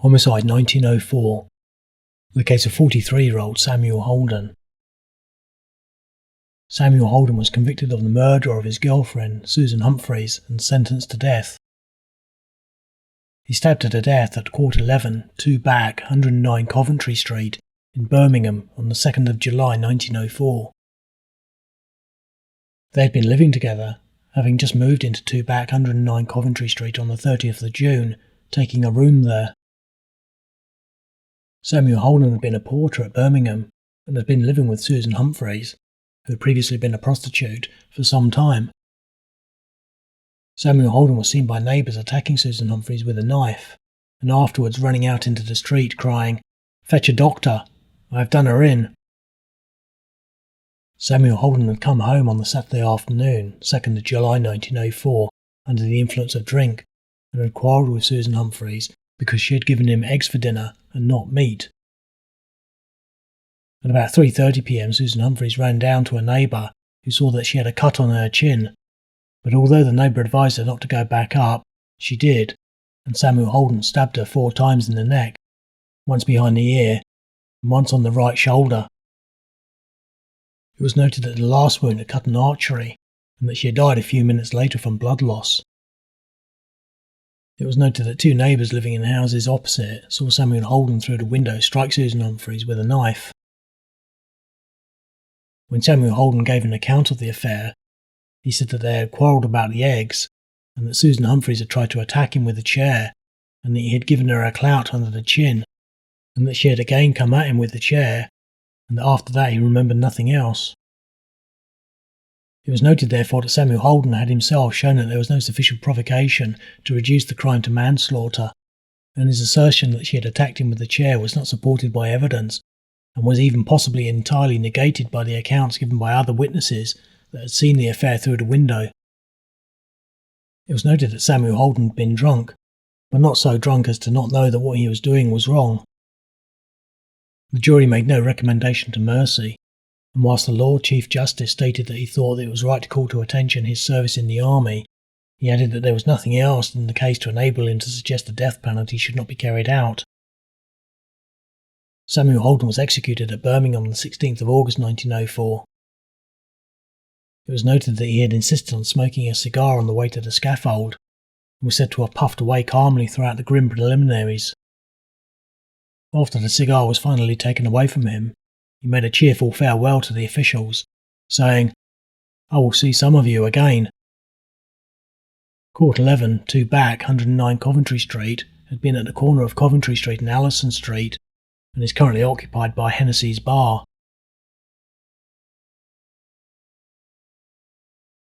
Homicide 1904, the case of 43-year-old Samuel Holden. Samuel Holden was convicted of the murder of his girlfriend, Susan Humphries, and sentenced to death. He stabbed her to death at Court 11, 2 Back, 109 Coventry Street, in Birmingham on the 2nd of July 1904. They had been living together, having just moved into 2 Back, 109 Coventry Street on the 30th of June, taking a room there. Samuel Holden had been a porter at Birmingham and had been living with Susan Humphries, who had previously been a prostitute, for some time. Samuel Holden was seen by neighbours attacking Susan Humphries with a knife, and afterwards running out into the street crying, "Fetch a doctor, I have done her in." Samuel Holden had come home on the Saturday afternoon, 2nd of July 1904, under the influence of drink, and had quarrelled with Susan Humphries because she had given him eggs for dinner and not meat. At about 3:30 p.m, Susan Humphries ran down to a neighbour who saw that she had a cut on her chin, but although the neighbour advised her not to go back up, she did, and Samuel Holden stabbed her 4 times in the neck, once behind the ear and once on the right shoulder. It was noted that the last wound had cut an artery and that she had died a few minutes later from blood loss. It was noted that 2 neighbours living in houses opposite saw Samuel Holden through the window strike Susan Humphries with a knife. When Samuel Holden gave an account of the affair, he said that they had quarrelled about the eggs, and that Susan Humphries had tried to attack him with a chair, and that he had given her a clout under the chin, and that she had again come at him with the chair, and that after that he remembered nothing else. It was noted therefore that Samuel Holden had himself shown that there was no sufficient provocation to reduce the crime to manslaughter, and his assertion that she had attacked him with the chair was not supported by evidence, and was even possibly entirely negated by the accounts given by other witnesses that had seen the affair through the window. It was noted that Samuel Holden had been drunk, but not so drunk as to not know that what he was doing was wrong. The jury made no recommendation to mercy, and whilst the Lord Chief Justice stated that he thought that it was right to call to attention his service in the army, he added that there was nothing else in the case to enable him to suggest the death penalty should not be carried out. Samuel Holden was executed at Birmingham on the 16th of August 1904. It was noted that he had insisted on smoking a cigar on the way to the scaffold, and was said to have puffed away calmly throughout the grim preliminaries. After the cigar was finally taken away from him, he made a cheerful farewell to the officials, saying, "I will see some of you again." Court 11, 2 Back, 109 Coventry Street had been at the corner of Coventry Street and Allison Street, and is currently occupied by Hennessy's Bar.